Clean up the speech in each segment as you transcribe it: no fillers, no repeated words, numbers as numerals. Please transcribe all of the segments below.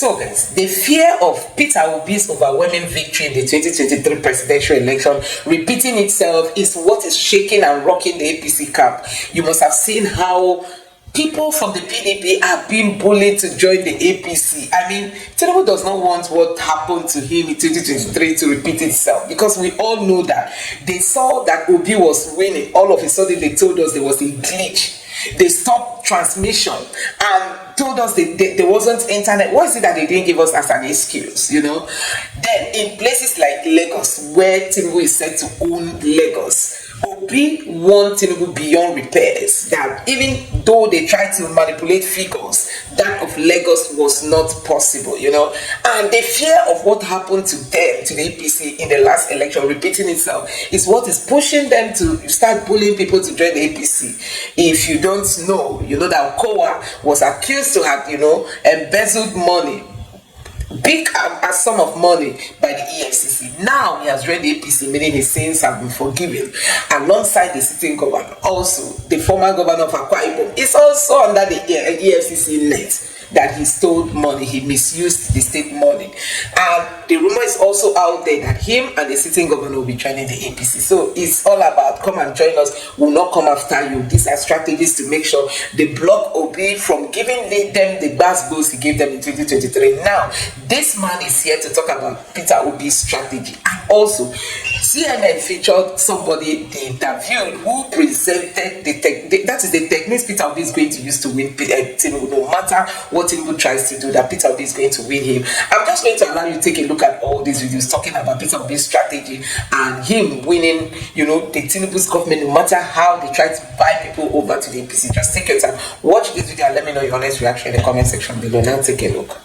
So guys, the fear of Peter Obi's overwhelming victory in the 2023 presidential election repeating itself is what is shaking and rocking the APC camp. You must have seen how people from the PDP are being bullied to join the APC. I mean, Tinubu does not want what happened to him in 2023 to repeat itself, because we all know that they saw that Obi was winning. All of a sudden, they told us there was a glitch. They stopped transmission and told us there wasn't internet. What is it that they didn't give us as an excuse, you know? Then in places like Lagos, where Tinubu is said to own Lagos, Obi won Tinubu beyond repairs. That even though they tried to manipulate figures, that of Lagos was not possible, you know. And the fear of what happened to them, to the APC in the last election, repeating itself, is what is pushing them to start bullying people to join the APC. If you don't know, you know that Kowa was accused to have, you know, embezzled money, big a sum of money by the EFCC. Now he has joined the APC, meaning his sins have been forgiven. Alongside the sitting governor, also the former governor of Akwa Ibom is also under the EFCC net, that he stole money, he misused the state money. And the rumor is also out there that him and the sitting governor will be joining the APC. So it's all about come and join us, we'll not come after you. These are strategies to make sure they block Obi from giving them the bass boost he gave them in 2023. Now, this man is here to talk about Peter Obi's strategy. And also, CNN featured somebody they interviewed who presented that is the techniques Peter Obi is going to use to win Tinubu. No matter what Tinubu tries to do, that Peter Obi is going to win him. I'm just going to allow you to take a look at all these videos talking about Peter Obi's strategy and him winning, you know, the Tinubu's government, no matter how they try to buy people over to the APC. Just take your time, watch this video and let me know your honest reaction in the comment section below. Now take a look.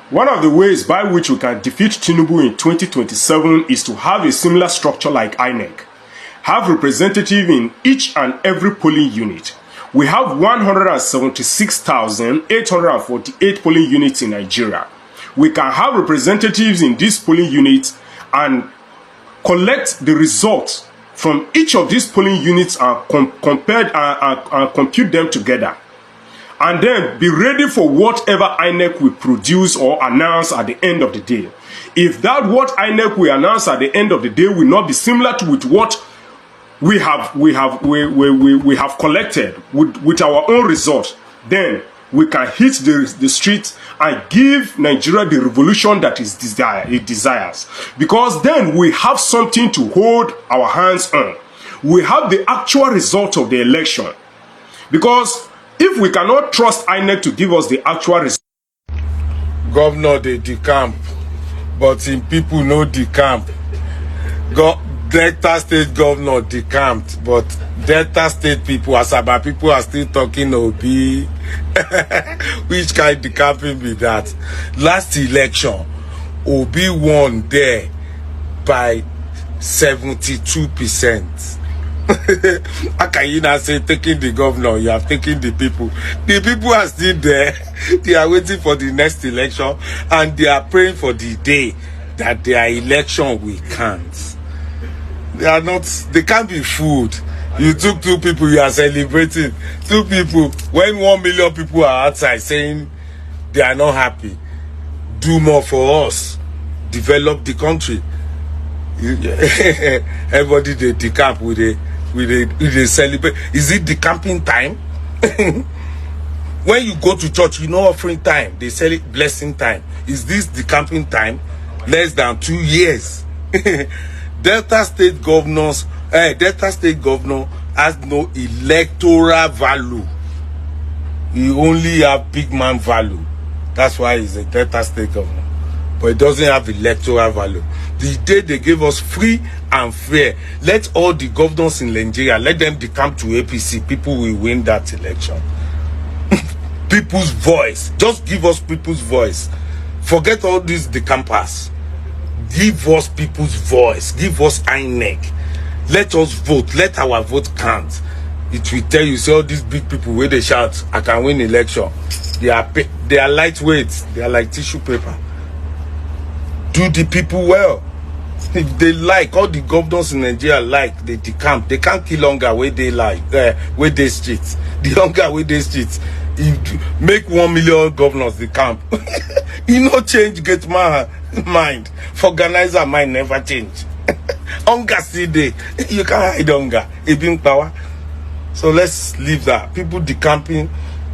One of the ways by which we can defeat Tinubu in 2027 is to have a similar structure like INEC. Have representative in each and every polling unit. We have 176,848 polling units in Nigeria. We can have representatives in these polling units and collect the results from each of these polling units and compute them together. And then be ready for whatever INEC will produce or announce at the end of the day. If that what INEC will announce at the end of the day will not be similar to with what we have collected with our own result, then we can hit the streets and give Nigeria the revolution that it desires. Because then we have something to hold our hands on. We have the actual result of the election. Because if we cannot trust INEC to give us the actual result, governor they decamp, but in people no decamp. Delta State governor decamped, but Delta State people, Asaba people are still talking Obi. Which kind of decamping be that? Last election, Obi won there by 72%. How can you not say taking the governor, you have taken the people? The people are still there. They are waiting for the next election and they are praying for the day that their election will count. They can't be fooled. You took two people, you are celebrating. Two people, when 1 million people are outside saying they are not happy, do more for us, develop the country. Everybody they decamp with a celebrate. Is it decamping time? When you go to church, you know offering time, they say blessing time. Is this decamping time? Less than 2 years. Delta State governor has no electoral value. He only have big man value. That's why he's a Delta State governor. But it doesn't have electoral value. The day they gave us free and fair, let all the governors in Nigeria, let them decamp to APC. People will win that election. People's voice. Just give us people's voice. Forget all these decampers. Give us people's voice. Give us INEC. Let us vote. Let our vote count. It will tell you, see all these big people where they shout, I can win election. They are lightweight. They are like tissue paper. Do the people well. If they like, all the governors in Nigeria like, they decamp. They can't kill hunger where they like, where they streets. The hunger where they streets. make 1 million governors the camp. You know, change get my mind. For organizer, mind never change. Hunger still day. You can't hide hunger. It being power. So let's leave that. People decamping.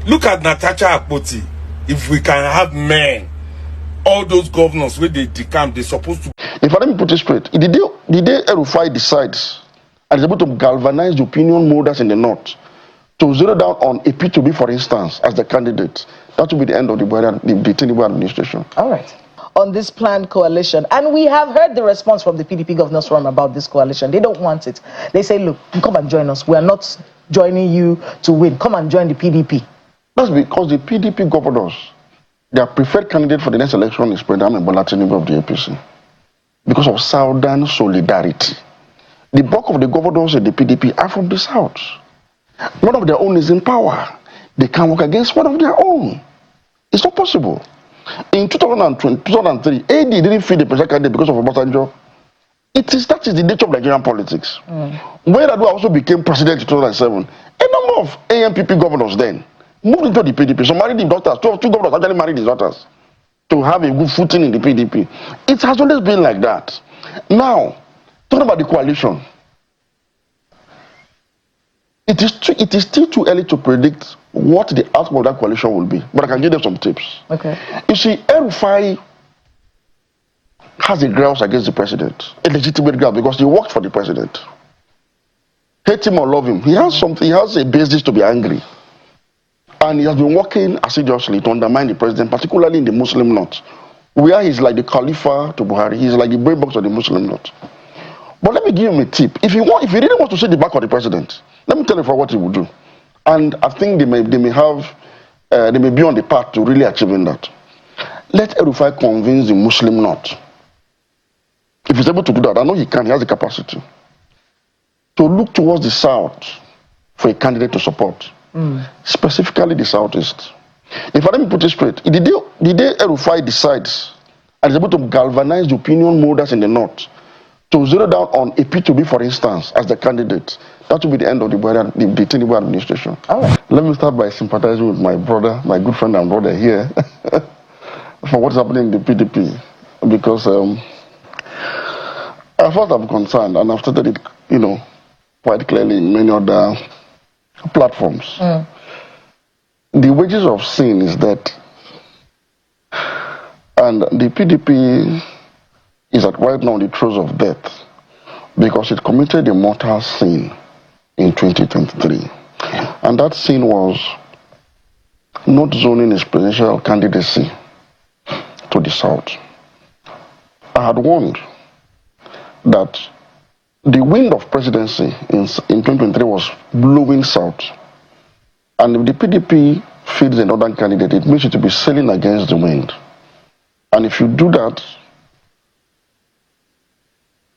Look at Natasha Akpoti. If we can have men, all those governors where they decamp, they're supposed to. If I let me put it straight, the day El-Rufai decides and is able to galvanize the opinion molders in the north to zero down on a P2B, for instance, as the candidate, that will be the end of the Tinubu administration. All right. On this planned coalition, and we have heard the response from the PDP Governors Forum about this coalition. They don't want it. They say, look, come and join us. We are not joining you to win. Come and join the PDP. That's because the PDP governors, their preferred candidate for the next election is President Bola Tinubu of the APC. Because of Southern solidarity. The bulk of the governors in the PDP are from the South. One of their own is in power. They can work against one of their own. It's not possible. In 2003, AD didn't feel the presidential candidate because of Obasanjo. That is the nature of Nigerian politics. When Adu also became president in 2007, a number of AMPP governors then moved into the PDP. So married the daughters. Two governors actually married his daughters to have a good footing in the PDP. It has always been like that. Now, talking about the coalition, it is still too early to predict what the outcome of that coalition will be. But I can give them some tips. Okay. You see, El-Rufai has a grouse against the president, a legitimate grouse, because he worked for the president. Hate him or love him, he has something. He has a basis to be angry, and he has been working assiduously to undermine the president, particularly in the Muslim north, where he's like the Khalifa to Buhari. He's like the brain box of the Muslim north. But let me give him a tip. If he really wants to see the back of the president, let me tell you for what he will do. And I think they may be on the path to really achieving that. Let El-Rufai convince the Muslim north. If he's able to do that, I know he can, he has the capacity to look towards the south for a candidate to support, specifically the southeast. If I let me put it straight, the day El-Rufai decides and is able to galvanize the opinion molders in the north to zero down on a P2B, for instance, as the candidate, that will be the end of the Tinubu administration. All right. Let me start by sympathizing with my brother, my good friend and brother here, for what's happening in the PDP. Because as far as I'm concerned, and I've stated it, quite clearly in many other platforms, the wages of sin is death. And the PDP is right now on the throes of death because it committed a mortal sin in 2023. And that sin was not zoning its presidential candidacy to the south. I had warned that the wind of presidency in 2023 was blowing south. And if the PDP feeds a northern candidate, it means it to be sailing against the wind. And if you do that,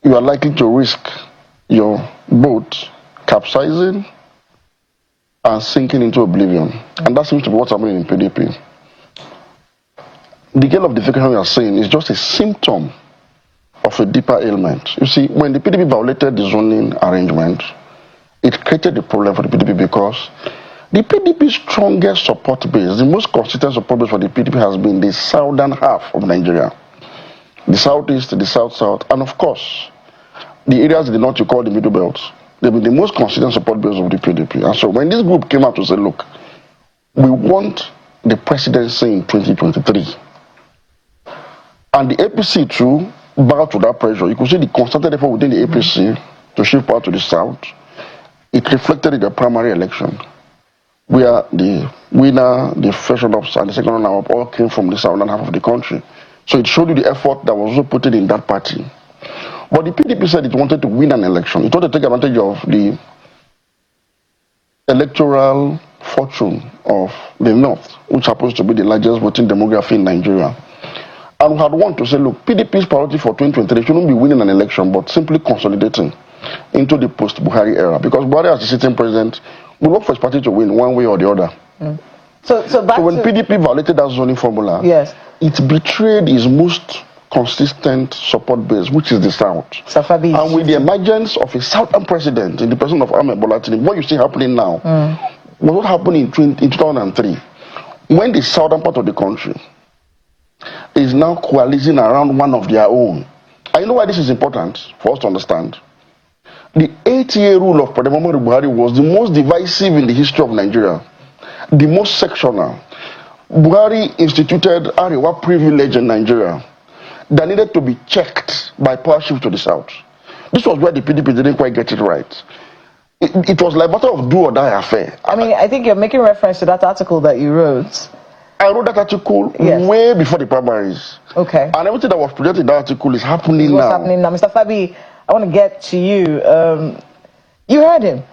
you are likely to risk your boat capsizing and sinking into oblivion. And that seems to be what's happening in PDP. The girl of defection we are saying is just a symptom of a deeper ailment. You see, when the PDP violated the zoning arrangement, it created a problem for the PDP because the PDP's strongest support base, the most consistent support base for the PDP has been the southern half of Nigeria. The southeast, the south-south, and of course, the areas in the north you call the middle belt. They've been the most consistent support base of the PDP. And so when this group came out to say, look, we want the presidency in 2023, and the APC too bowed to that pressure. You could see the concerted effort within the APC to shift power to the south. It reflected in the primary election, where the winner, the first runner-ups, and the second runner-up all came from the southern half of the country. So it showed you the effort that was also put in that party. But the PDP said it wanted to win an election. It wanted to take advantage of the electoral fortune of the North, which happens to be the largest voting demography in Nigeria. And we had wanted to say, look, PDP's priority for 2023 shouldn't be winning an election, but simply consolidating into the post-Buhari era. Because Buhari, as the sitting president, will work for his party to win one way or the other. So when PDP violated that zoning formula, yes, it betrayed its most consistent support base, which is the South. And with the emergence of a Southern president in the person of Ahmed Bola Tinubu, what you see happening now was what happened in 2003. when the southern part of the country is now coalescing around one of their own. And you know why this is important for us to understand? The 8-year rule of President Muhammadu Buhari was the most divisive in the history of Nigeria, the most sectional. Buhari instituted Arewa privilege in Nigeria that needed to be checked by power shift to the south. This was where the PDP didn't quite get it right. It was like a matter of do or die affair. I mean, I think you're making reference to that article that you wrote. I wrote that article way before the primaries. Okay. And everything that was projected in that article is happening What's now. happening now? Mr. Fabi, I want to get to you. You heard him.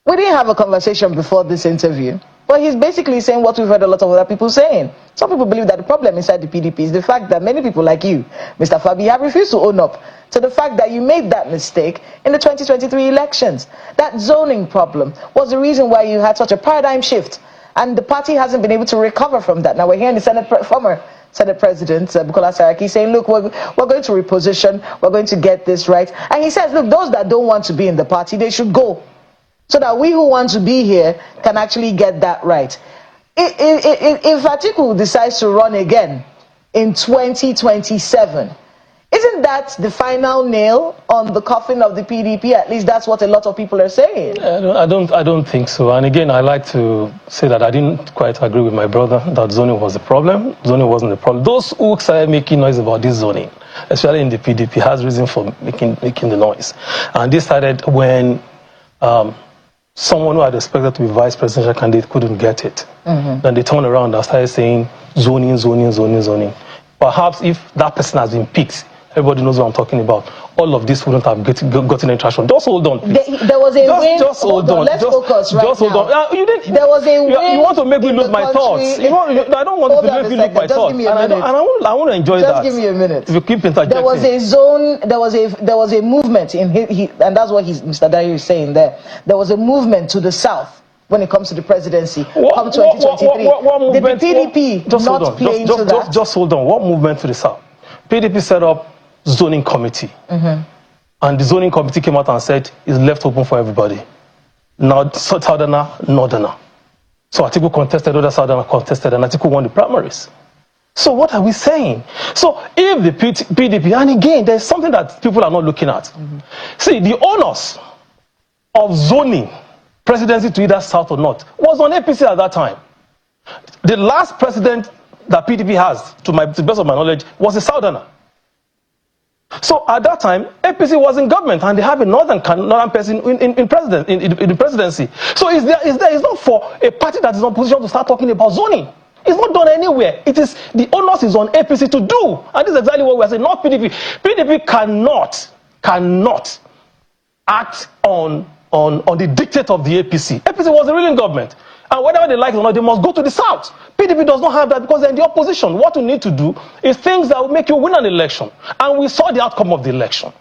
We didn't have a conversation before this interview, but he's basically saying what we've heard a lot of other people saying. Some people believe that the problem inside the PDP is the fact that many people like you, Mr. Fabi, have refused to own up to the fact that you made that mistake in the 2023 elections. That zoning problem was the reason why you had such a paradigm shift, and the party hasn't been able to recover from that. Now we're hearing the former Senate President Bukola Saraki saying, look, we're going to reposition, we're going to get this right. And he says, look, those that don't want to be in the party, they should go, so that we who want to be here can actually get that right. If Atiku decides to run again in 2027, isn't that the final nail on the coffin of the PDP? At least that's what a lot of people are saying. I don't think so. And again, I like to say that I didn't quite agree with my brother that zoning was the problem. Zoning wasn't the problem. Those who started making noise about this zoning, especially in the PDP, has reason for making the noise. And this started when someone who had expected to be vice presidential candidate couldn't get it. Then they turned around and started saying zoning. Perhaps if that person has been picked, everybody knows what I'm talking about, all of this wouldn't have gotten any traction. Just hold on, please. There was a win. Just hold on. Let's focus right just hold now. on. You didn't. There was a win. You want to make me lose my thoughts. I don't want to make you lose my thoughts. And I want to enjoy that. Just give me a minute. If you keep interjecting. There was a zone. There was a movement in and that's what Mr. Dayo is saying there. There was a movement to the south when it comes to the presidency. Come 2023. What movement? The PDP not playing to that. Just hold on. What movement to the south? PDP set up zoning committee, and the zoning committee came out and said it's left open for everybody. Now southerner, northerner. So Atiku contested, other southerner contested, and Atiku won the primaries. So what are we saying? So if the PDP, and again, there's something that people are not looking at. See, the onus of zoning presidency to either south or north was on APC at that time. The last president that PDP has, to the best of my knowledge, was a southerner. So at that time, APC was in government, and they have a northern person in the presidency. So it's not for a party that is in position to start talking about zoning. It's not done anywhere. It is the onus is on APC to do, and this is exactly what we are saying. Not PDP. PDP cannot act on the dictate of the APC. APC was the ruling government. And whether they like it or not, they must go to the south. PDP does not have that because they're in the opposition. What you need to do is things that will make you win an election. And we saw the outcome of the election.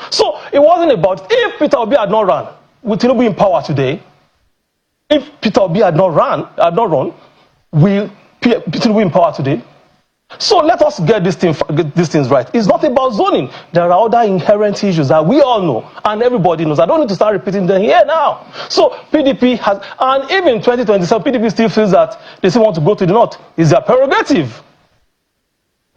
So it wasn't about if Peter Obi had not run, with Tinubu in power today, if Peter Obi had not run, will Tinubu in power today? So let us get these things right. It's not about zoning. There are other inherent issues that we all know and everybody knows. I don't need to start repeating them here now. So PDP has, and even in 2027, PDP still feels that they still want to go to the north. It's their prerogative.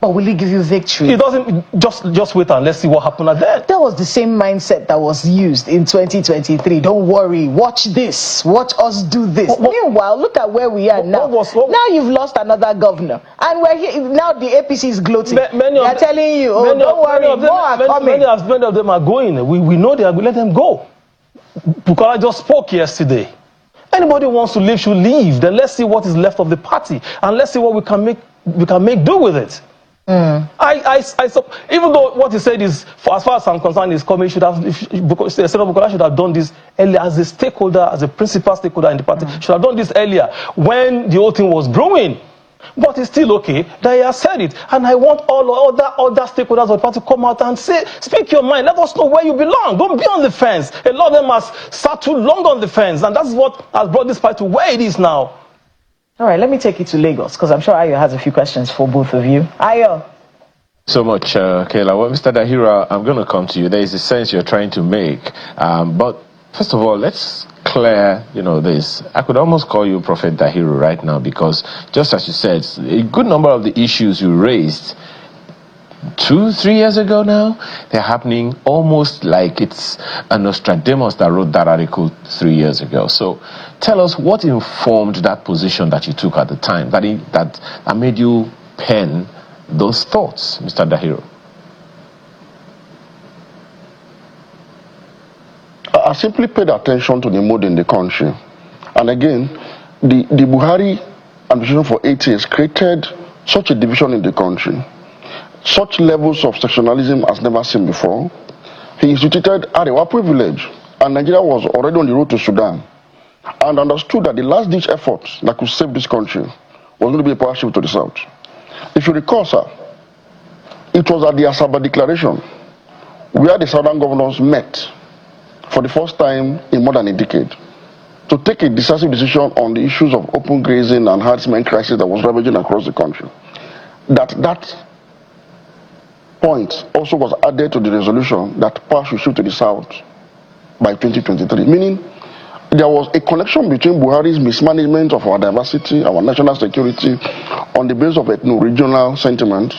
But will he give you victory? It doesn't. Just wait and let's see what happens then. That was the same mindset that was used in 2023. Don't worry. Watch this. Watch us do this. Meanwhile, look at where we are now. Now you've lost another governor, and we're here now. The APC is gloating. They are telling you, "Oh, don't worry, more are coming." Many of them are going. We know they are. We let them go. Bukola just spoke yesterday. Anybody who wants to leave should leave. Then let's see what is left of the party, and let's see what we can make do with it. Even though what he said is, as far as I'm concerned, is coming, Bukola should have done this earlier as a stakeholder, as a principal stakeholder in the party. Should have done this earlier when the whole thing was brewing. But it's still okay that he has said it. And I want all other stakeholders of the party to come out and say, speak your mind. Let us know where you belong. Don't be on the fence. A lot of them have sat too long on the fence. And that's what has brought this party to where it is now. All right, let me take you to Lagos, because I'm sure Ayo has a few questions for both of you. Ayo. So much, Kayla. Well, Mr. Dahira, I'm going to come to you. There is a sense you're trying to make. But first of all, let's clear clear, this, I could almost call you Prophet Dahiru right now, because just as you said, a good number of the issues you raised 2-3 years ago now, they're happening almost like it's a Nostradamus that wrote that article 3 years ago. So tell us what informed that position that you took at the time, that made you pen those thoughts, Mr. Dahiru. I simply paid attention to the mood in the country. And again, the Buhari administration for 8 years created such a division in the country. Such levels of sectionalism as never seen before. He instituted Arewa privilege, and Nigeria was already on the road to Sudan, and understood that the last-ditch effort that could save this country was going to be a power shift to the south. If you recall, sir, it was at the Asaba Declaration where the southern governors met for the first time in more than a decade to take a decisive decision on the issues of open grazing and herdsmen crisis that was ravaging across the country. That point also was added to the resolution that power should shift to the south by 2023, meaning there was a connection between Buhari's mismanagement of our diversity, our national security, on the basis of ethno-regional sentiment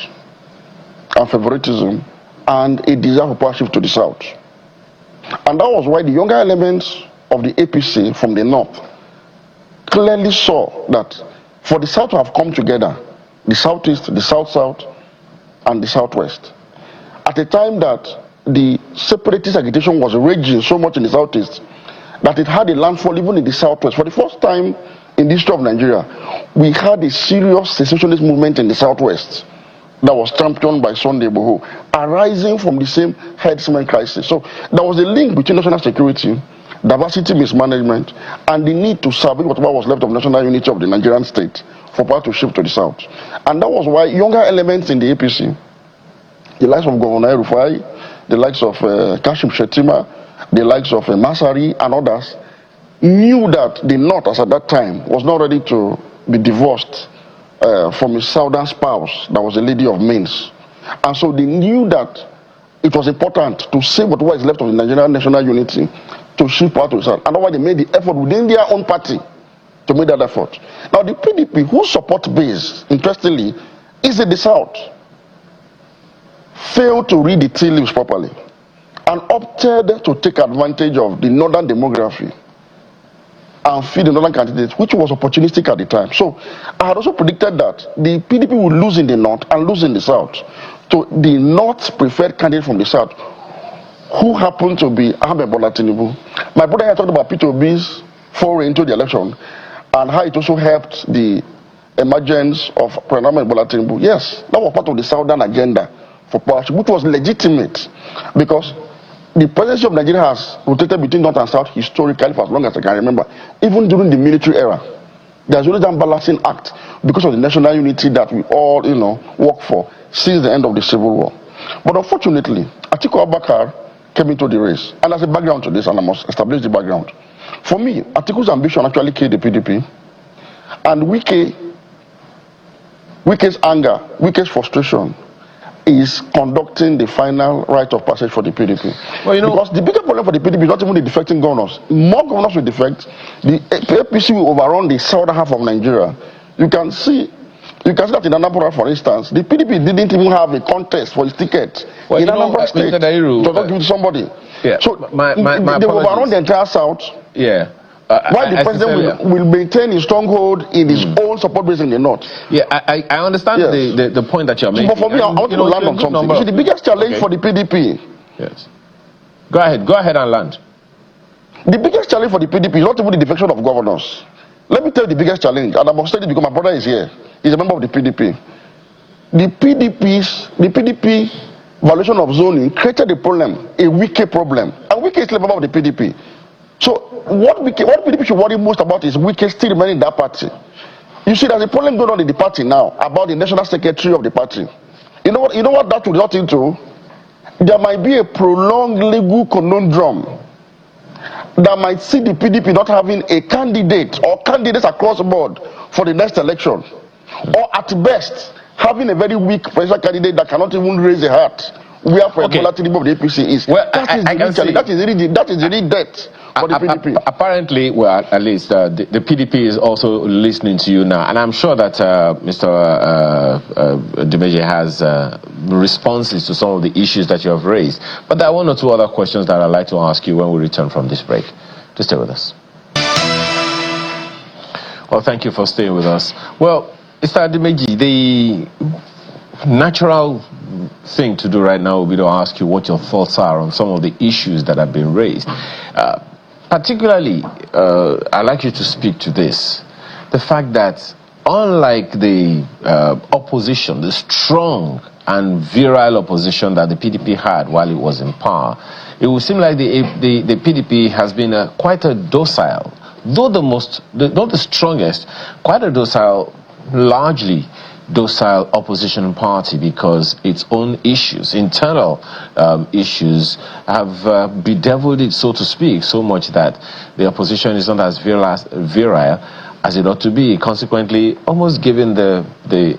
and favoritism, and a desire for power shift to the south. And that was why the younger elements of the APC from the north clearly saw that for the south to have come together, the southeast, the south-south, and the southwest, at a time that the separatist agitation was raging so much in the southeast that it had a landfall even in the southwest. For the first time in the history of Nigeria, we had a serious secessionist movement in the southwest that was championed by Sunday Igboho, arising from the same herdsmen crisis. So there was a link between national security, diversity mismanagement, and the need to salvage whatever was left of national unity of the Nigerian state for power to shift to the south. And that was why younger elements in the APC, the likes of Governor Rufai, the likes of Kashim Shettima, the likes of Masari and others, knew that the North, as at that time, was not ready to be divorced from his southern spouse that was a lady of means. And so they knew that it was important to save what was left of the Nigerian national unity to shift power to the south. And that's why they made the effort within their own party to make that effort. Now the PDP, whose support base, interestingly, is in the south, failed to read the tea leaves properly and opted to take advantage of the northern demography and feed the northern candidates, which was opportunistic at the time. So I had also predicted that the PDP would lose in the north and lose in the south to the north preferred candidate from the south, who happened to be Ahmed Bola Tinubu. My brother had talked about Peter Obi's foray into the election and how it also helped the emergence of President Ahmed Bola Tinubu. Yes, that was part of the southern agenda for power, which was legitimate because the presidency of Nigeria has rotated between north and south historically for as long as I can remember. Even during the military era, there's always a balancing act because of the national unity that we all, work for since the end of the Civil War. But unfortunately, Atiku Abubakar came into the race. And as a background to this, and I must establish the background. For me, Atiku's ambition actually killed the PDP. And Wike's anger, Wike's frustration is conducting the final rite of passage for the PDP. Well, because the bigger problem for the PDP is not even the defecting governors. More governors will defect. The APC will overrun the southern half of Nigeria. You can see that in Anambra, for instance, the PDP didn't even have a contest for its ticket in Anambra State. To not give it to somebody. Yeah. So they will overrun the entire south. Yeah. Why the president will maintain his stronghold in his own support base in the north. Yeah, I understand the point that you're making. But for me, I want to land on something. You see, the biggest challenge for the PDP. Yes. Go ahead and land. The biggest challenge for the PDP is not even the defection of governors. Let me tell you the biggest challenge, and I must say it because my brother is here. He's a member of the PDP. The PDP violation of zoning created a problem, a Wike problem. And Wike is a member of the PDP. So what PDP should worry most about is Wike still remaining in that party. You see, there's a problem going on in the party now about the national secretary of the party. You know what that will result into? There might be a prolonged legal conundrum that might see the PDP not having a candidate or candidates across the board for the next election, or at best having a very weak presidential candidate that cannot even raise a hat. Where Bola Tinubu of the APC is. Well, that is the real death for the PDP. Apparently, well, at least the PDP is also listening to you now, and I'm sure that Mr. Dimeji has responses to some of the issues that you have raised. But there are one or two other questions that I'd like to ask you when we return from this break. Just stay with us. Well, thank you for staying with us. Well, Mr. Dimeji, the natural thing to do right now will be to ask you what your thoughts are on some of the issues that have been raised. Particularly, I'd like you to speak to this. The fact that unlike the opposition, the strong and virile opposition that the PDP had while it was in power, it would seem like the PDP has been quite a docile, though not the strongest, quite a docile, largely docile opposition party, because its own issues, internal issues, have bedeviled it, so to speak, so much that the opposition is not as virile as it ought to be, consequently almost giving the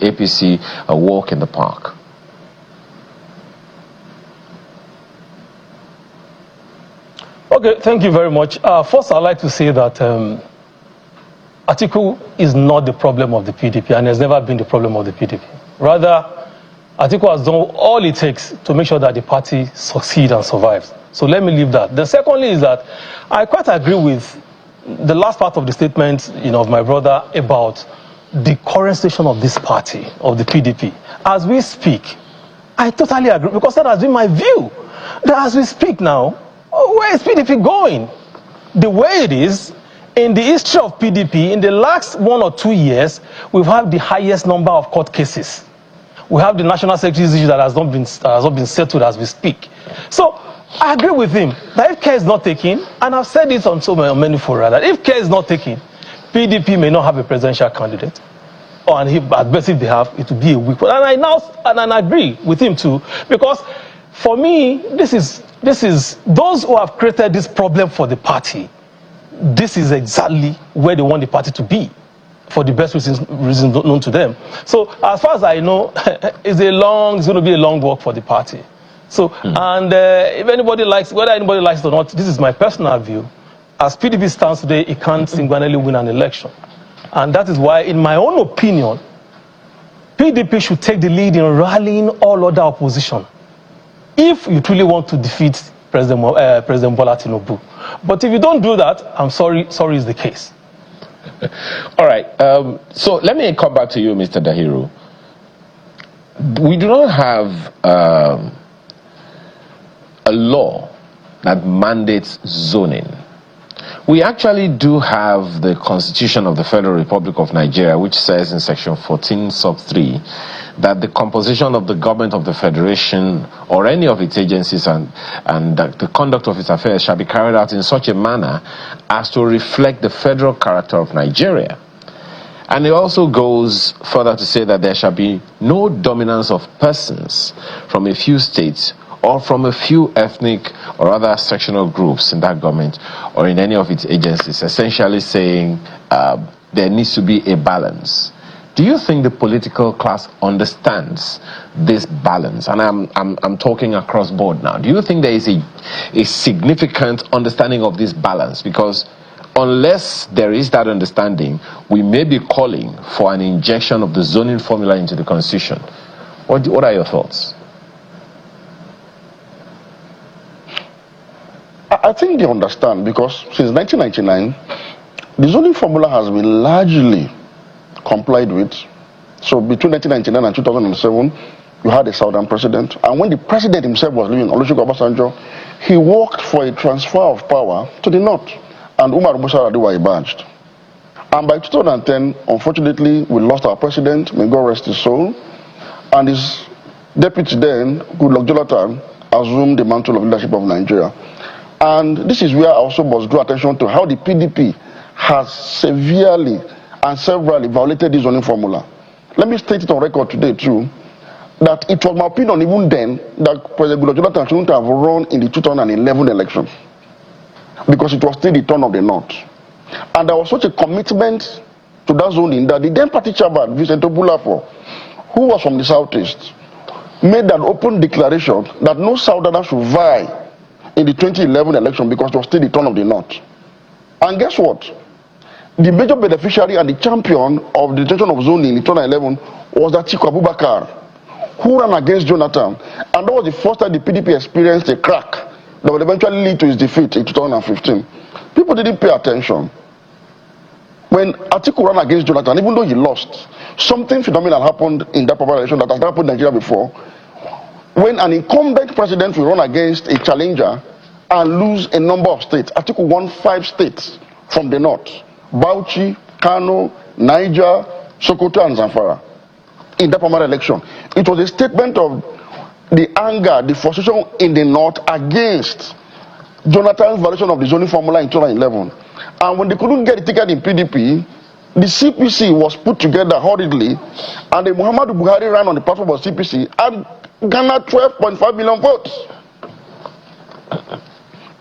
APC a walk in the park. Okay, thank you very much. First, I'd like to say that Atiku is not the problem of the PDP and has never been the problem of the PDP. Rather, Atiku has done all it takes to make sure that the party succeeds and survives. So let me leave that. Then secondly is that I quite agree with the last part of the statement, of my brother about the current station of this party, of the PDP. As we speak, I totally agree, because that has been my view. That as we speak now, where is PDP going? The way it is, in the history of PDP, in the last 1 or 2 years, we've had the highest number of court cases. We have the national secretary's issue that has not been settled as we speak. So I agree with him that if care is not taken, and I've said it on so many forums, that if care is not taken, PDP may not have a presidential candidate, or at best if they have, it will be a weak one. And I agree with him too, because for me, this is those who have created this problem for the party. This is exactly where they want the party to be, for the best reasons known to them. So as far as I know, it's going to be a long walk for the party. So, and if anybody likes, whether anybody likes it or not, this is my personal view. As PDP stands today, it can't single-handedly win an election. And that is why, in my own opinion, PDP should take the lead in rallying all other opposition if you truly want to defeat President Bola Tinubu. But if you don't do that, I'm sorry is the case. All right. So let me come back to you, Mr. Dahiru. We do not have a law that mandates zoning. We actually do have the Constitution of the Federal Republic of Nigeria, which says in section 14 sub 3 that the composition of the government of the Federation or any of its agencies and the conduct of its affairs shall be carried out in such a manner as to reflect the federal character of Nigeria. And it also goes further to say that there shall be no dominance of persons from a few states or from a few ethnic or other sectional groups in that government or in any of its agencies, essentially saying there needs to be a balance. Do you think the political class understands this balance? And I'm talking across board now. Do you think there is a significant understanding of this balance? Because unless there is that understanding, we may be calling for an injection of the zoning formula into the Constitution. What are your thoughts? I think they understand, because since 1999, the zoning formula has been largely complied with. So between 1999 and 2007, you had a Southern president. And when the president himself was living in Olusegun Obasanjo, he worked for a transfer of power to the north. And Umar Musa Yar'Adua emerged. And by 2010, unfortunately, we lost our president, may God rest his soul. And his deputy then, Goodluck Jonathan, assumed the mantle of leadership of Nigeria. And this is where I also must draw attention to how the PDP has severely and severally violated the zoning formula. Let me state it on record today too, that it was my opinion even then that President Goodluck Jonathan shouldn't have run in the 2011 election, because it was still the turn of the north. And there was such a commitment to that zoning that the then party chairman, Vincent Obulafo, who was from the southeast, made an open declaration that no Southerner should vie in the 2011 election because it was still the turn of the North. And guess what? The major beneficiary and the champion of the detention of zoning in 2011 was Atiku Abubakar, who ran against Jonathan. And that was the first time the PDP experienced a crack that would eventually lead to his defeat in 2015. People didn't pay attention. When Atiku ran against Jonathan, even though he lost, something phenomenal happened in that popular election that has never happened in Nigeria before. When an incumbent president will run against a challenger and lose a number of states, Atiku won 5 states from the north: Bauchi, Kanu, Niger, Sokoto, and Zamfara. In that primary election, it was a statement of the anger, the frustration in the north against Jonathan's violation of the zoning formula in 2011. And when they couldn't get the ticket in PDP, the CPC was put together hurriedly, and the Muhammadu Buhari ran on the platform of CPC and garnered 12.5 million votes.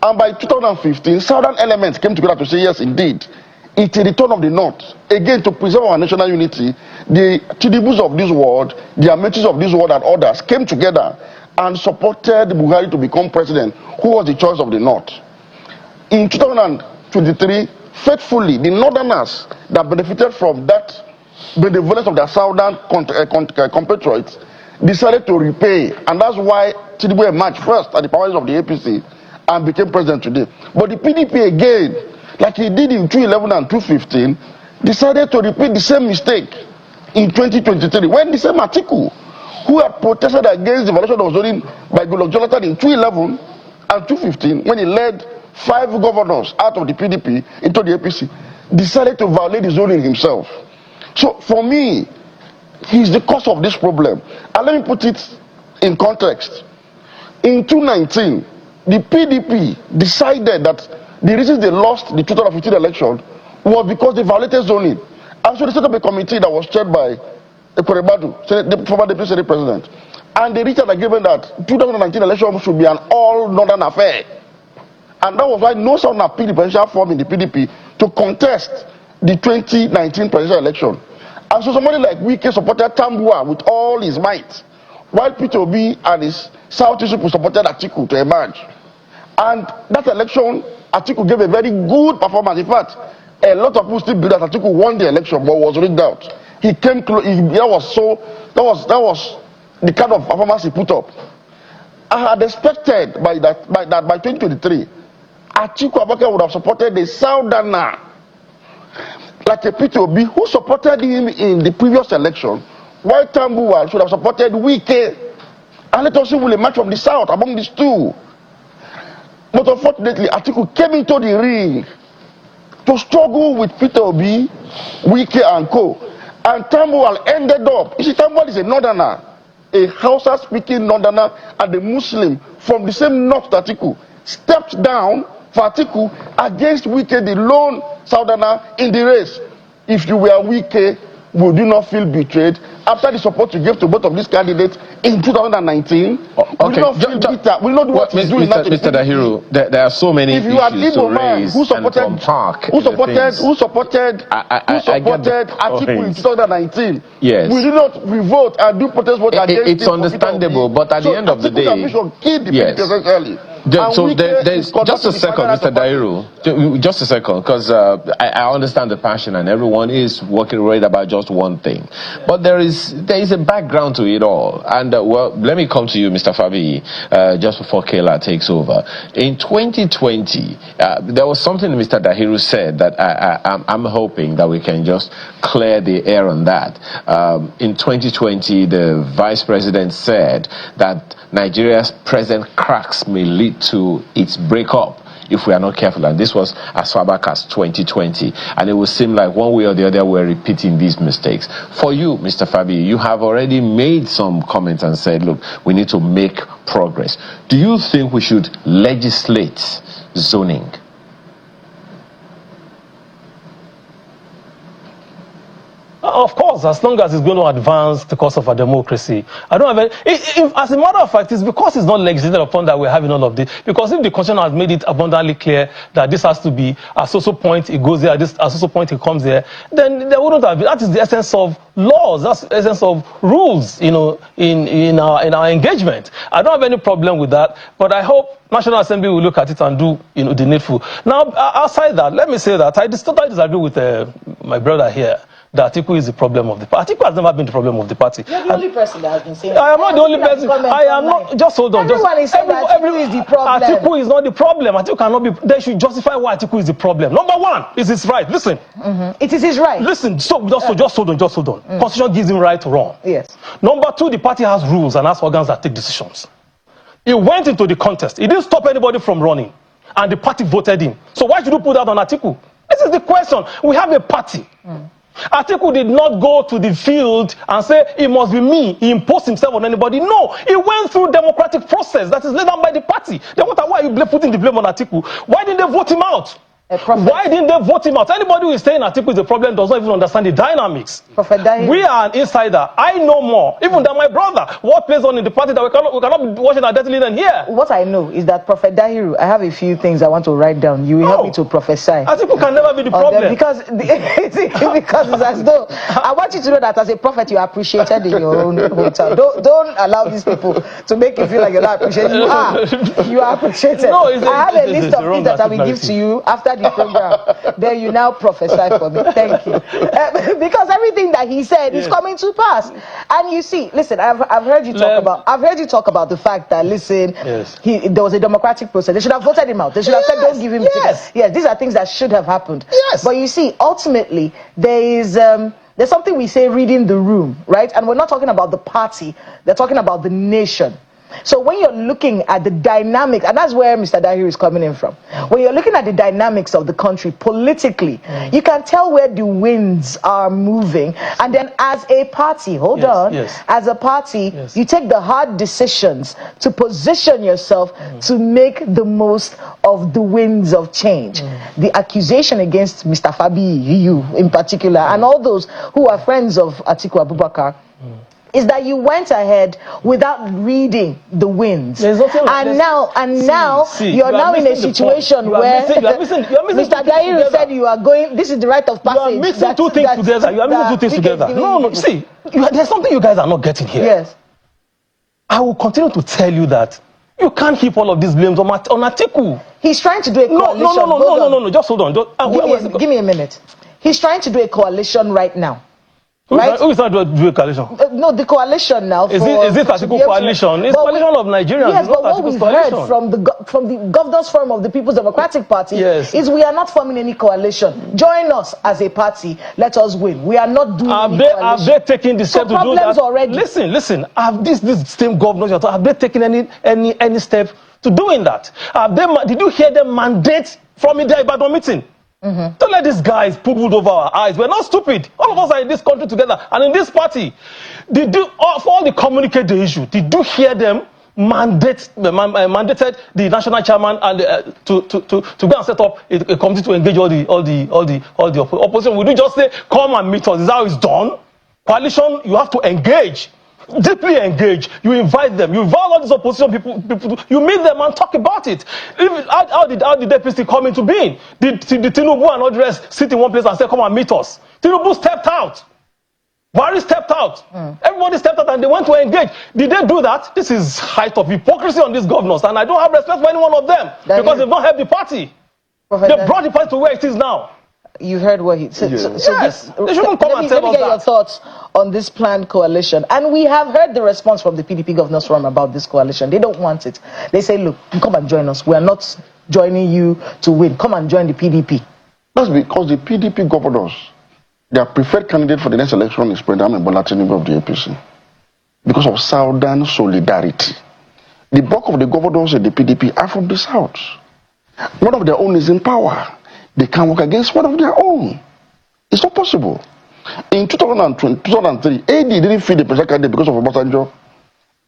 And by 2015, southern elements came together to say, yes, indeed, it's a return of the north. Again, to preserve our national unity, the Tinubus of this world, the Ametis of this world, and others came together and supported Buhari to become president, who was the choice of the north. In 2023, faithfully, the northerners that benefited from that benevolence of their southern compatriots decided to repay, and that's why Tinubu emerged first at the powers of the APC and became president today. But the PDP again, like he did in 2011 and 2015, decided to repeat the same mistake in 2023 when the same Atiku, who had protested against the violation of zoning by Goodluck Jonathan in 2011 and 2015, when he led 5 governors out of the PDP into the APC, decided to violate the zoning himself. So for me, he's the cause of this problem. And let me put it in context. In 2019, the PDP decided that the reason they lost the 2015 election was because they violated zoning. And so they set up a committee that was chaired by Ekorebadu, the former Deputy Senate President. And they reached an agreement that 2019 election should be an all-northern affair. And that was why no sound appeal the presidential form in the PDP to contest the 2019 presidential election. And so somebody like Wike supported Tambua with all his might, while Peter Obi and his Southeast people supported Atiku to emerge. And that election, Atiku gave a very good performance. In fact, a lot of people still believe that Atiku won the election but was rigged out. He came close. That was the kind of performance he put up. I had expected by 2023, Atiku Abubakar would have supported the southerner, like a Peter Obi, who supported him in the previous election, while Tambua should have supported Wike. And let us see will emerge from the south among these two. But unfortunately, Atiku came into the ring to struggle with Peter Obi, Wike, and co. And Tambua ended up, you see, Tambua is a northerner, a Hausa-speaking northerner, and a Muslim from the same north that Atiku stepped down for Atiku against Wike, the lone southerner in the race. If you were Wike, would you not feel betrayed after the support you gave to both of these candidates in 2019? Okay. Will you not feel bitter? Will you not do what he's doing now? Mr. Dahiru, there are so many issues to raise who supported Atiku in 2019? Yes. Will you not revolt and do protest vote against him? It's understandable, but at the end of the day, there's just a second, Mr. Dahiru, just a second, because I understand the passion and everyone is worried about just one thing, but there is a background to it all. And well, let me come to you, Mr. Fabi, just before Kayla takes over. In 2020, there was something Mr. Dahiru said that I'm hoping that we can just clear the air on that. In 2020, the Vice President said that Nigeria's present cracks may lead to its breakup if we are not careful. And this was as far back as 2020. And it would seem like one way or the other we're repeating these mistakes. For you, Mr. Fabi, you have already made some comments and said, look, we need to make progress. Do you think we should legislate zoning? Of course, as long as it's going to advance the cause of our democracy. I don't have any... If, as a matter of fact, it's because it's not legislated upon that we're having all of this. Because if the Constitution has made it abundantly clear that this has to be at so point it goes there, this at so point it comes there, then there wouldn't have been. That is the essence of laws. That's the essence of rules, you know, in our engagement. I don't have any problem with that, but I hope National Assembly will look at it and do, you know, the needful. Now, outside that, let me say that I totally disagree with my brother here. That Atiku is the problem of the party. Atiku has never been the problem of the party. You're the only person that has been saying I am not the only person. I am not. Just hold on. Everyone is saying that Atiku is the problem. Atiku is not the problem. Atiku cannot be. They should justify why Atiku is the problem. Number one, is his right. Listen. It is his right. Listen. So just hold on. Constitution gives him right to run. Yes. Number two, the party has rules and has organs that take decisions. He went into the contest. He didn't stop anybody from running, and the party voted him. So why should you put that on Atiku? This is the question. We have a party. Atiku did not go to the field and say, it must be me. He imposed himself on anybody. No, he went through democratic process that is laid down by the party. Then why are you putting the blame on Atiku? Why didn't they vote him out? Why didn't they vote him out? Anybody who is saying Atiku is a problem does not even understand the dynamics. We are an insider. I know more, even than my brother. What plays on in the party that we cannot be watching our dirty linen here? What I know is that Prophet Dahiru, I have a few things I want to write down. You will help me to prophesy. Atiku can never be the problem. Because it's as though, I want you to know that as a prophet, you are appreciated in your own hometown. Don't allow these people to make you feel like you're not appreciated. You are appreciated. No, I have a list of things that I will give to you after the program. Then you now prophesy for me. Thank you. Because everything that he said is coming to pass. And you see, listen, I've heard you talk about the fact that, listen, there was a democratic process. They should have voted him out. They should have said, don't give him the ticket. Yes, these are things that should have happened. Yes. But you see, ultimately, there's something we say, reading the room, right? And we're not talking about the party. They're talking about the nation. So when you're looking at the dynamic, and that's where Mr. Dahiru is coming in from, when you're looking at the dynamics of the country politically, you can tell where the winds are moving. And then as a party, as a party, you take the hard decisions to position yourself to make the most of the winds of change. The accusation against Mr. Fabi, you in particular, and all those who are friends of Atiku Abubakar, is that you went ahead without reading the winds. And now you're now in a situation where Mr. Dahiru said you are going, this is the right of passage. You are mixing two things together. You are mixing two things together. No, see, there's something you guys are not getting here. Yes. I will continue to tell you that you can't heap all of these blames on Atiku. He's trying to do a coalition. No, just hold on. Give me a minute. He's trying to do a coalition right now. Who is not doing a coalition? No, the coalition now. Is it Atiku coalition? It's coalition of Nigerians. Yes, but what we've heard from the Governors Forum of the People's Democratic Party is we are not forming any coalition. Join us as a party. Let us win. We are not doing any coalition. Have they taken the step to do that? Already. Listen. Have these same governors, have they taken any step to doing that? Did you hear them mandate from the Ibadan meeting? Don't let these guys put wood over our eyes. We're not stupid. All of us are in this country together and in this party. For all the communicate the issue, did you hear them mandated the national chairman and to go and set up a committee to engage all the opposition? Would you just say, come and meet us? Is that how it's done? Coalition, you have to engage. Deeply engage. You invite them. You invite all these opposition people. You meet them and talk about it. How did the APC come into being? Did Tinubu and all the rest sit in one place and say, come and meet us? Tinubu stepped out. Buhari stepped out. Everybody stepped out and they went to engage. Did they do that? This is height of hypocrisy on these governors, and I don't have respect for any one of them because they've not helped the party. They brought the party to where it is now. You heard what he said. Yes. They shouldn't come and tell us that. Let me get your thoughts on this planned coalition. And we have heard the response from the PDP Governors Forum about this coalition. They don't want it. They say, look, come and join us. We are not joining you to win. Come and join the PDP. That's because the PDP governors, their preferred candidate for the next election is President Bola Tinubu of the APC. Because of Southern solidarity. The bulk of the governors in the PDP are from the South. One of their own is in power. They can work against one of their own. It's not possible. In 2003, AD didn't feel the presidential candidate because of Obasanjo.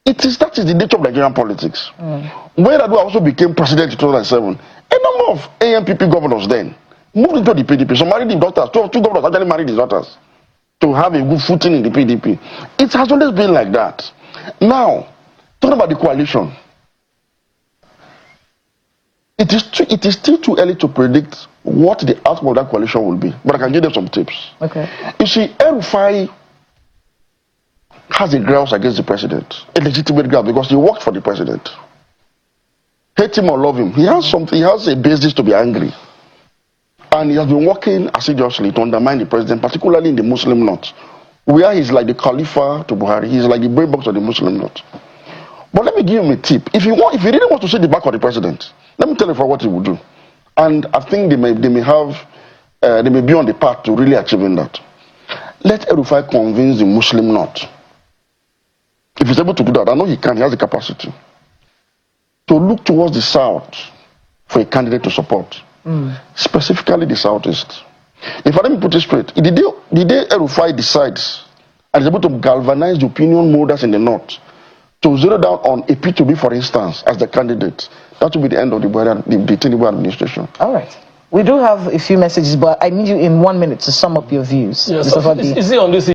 That is the nature of Nigerian politics. When Adu also became president in 2007, a number of AMPP governors then moved into the PDP. So married the daughters. Two governors actually married his daughters. to have a good footing in the PDP. It has always been like that. Now, talking about the coalition, it is still too early to predict what the outcome of that coalition will be. But I can give them some tips. Okay. You see, El-Rufai has a grounds against the president, a legitimate ground, because he worked for the president. Hate him or love him, he has something. He has a basis to be angry. And he has been working assiduously to undermine the president, particularly in the Muslim North, where he's like the Khalifa to Buhari. He's like the brain box of the Muslim North. But let me give him a tip. If he really wants to see the back of the president, let me tell you for what he will do. And I think they may be on the path to really achieving that. Let El-Rufai convince the Muslim North. If he's able to do that, I know he can, he has the capacity, to look towards the south for a candidate to support. Specifically the southeast. If I let me put it straight, the day El-Rufai decides and is able to galvanize the opinion molders in the north to zero down on a P2B, for instance, as the candidate, that will be the end of the Tinubu administration. All right. We do have a few messages, but I need you in 1 minute to sum up your views. Yes, is it on this?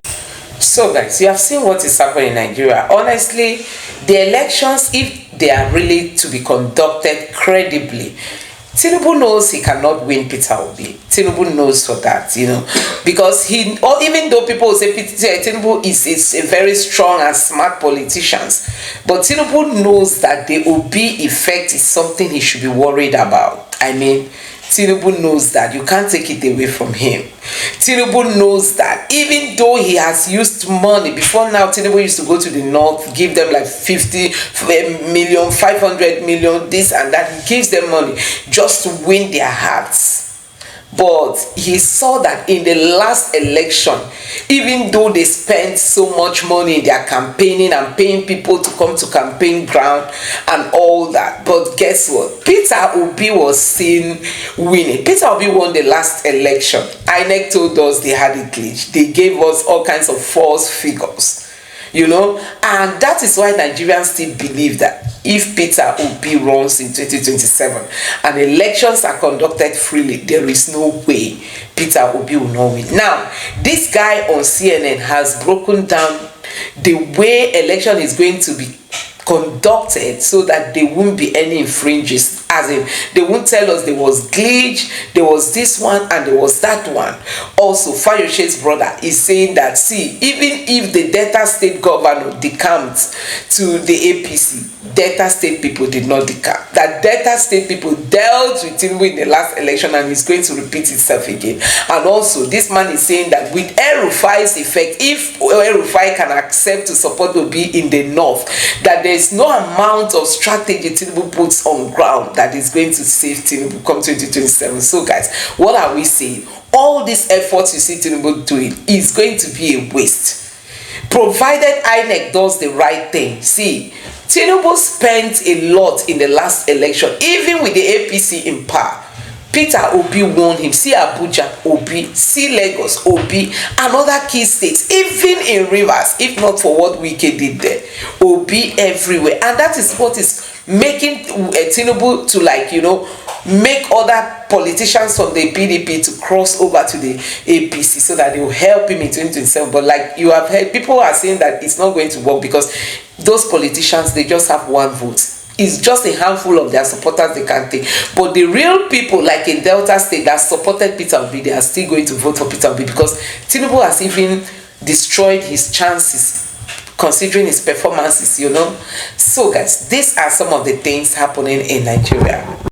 So guys, you have seen what is happening in Nigeria. Honestly, the elections, if they are really to be conducted credibly, Tinubu knows he cannot win Peter Obi. Tinubu knows for that, because even though people will say Tinubu is a very strong and smart politician, but Tinubu knows that the Obi effect is something he should be worried about. I mean, Tinubu knows that. You can't take it away from him. Tinubu knows that even though he has used money, before now Tinubu used to go to the north, give them like 50 million, 500 million, this and that. He gives them money just to win their hearts. But he saw that in the last election, even though they spent so much money in their campaigning and paying people to come to campaign ground and all that, but guess what? Peter Obi was seen winning. Peter Obi won the last election. INEC told us they had a glitch. They gave us all kinds of false figures. And that is why Nigerians still believe that if Peter Obi runs in 2027 and elections are conducted freely, there is no way Peter Obi will not win. Now, this guy on CNN has broken down the way election is going to be conducted so that there won't be any infringes, as in they won't tell us there was glitch, there was this one and there was that one. Also, Fayoshe's brother is saying that, see, even if the Delta State governor decamped to the APC, Delta State people did not decamp. That Delta State people dealt with Tinubu in the last election and it's going to repeat itself again. And also, this man is saying that with El-Rufai's effect, if El-Rufai can accept to support Obi in the north, that there is no amount of strategy Tinubu puts on ground that is going to save Tinubu come 2027. So guys, what are we saying? All these efforts you see Tinubu doing is going to be a waste, provided INEC does the right thing. See, Tinubu spent a lot in the last election, even with the APC in power. Peter Obi won him. See Abuja, Obi. See Lagos, Obi. And other key states, even in Rivers, if not for what Wike did there. Obi everywhere. And that is what is making Tinubu to make other politicians from the PDP to cross over to the APC so that they will help him in 2027. But like you have heard, people are saying that it's not going to work because those politicians, they just have one vote. It's just a handful of their supporters they can take. But the real people, like in Delta State, that supported Peter Obi, they are still going to vote for Peter Obi because Tinubu has even destroyed his chances, considering his performances, So guys, these are some of the things happening in Nigeria.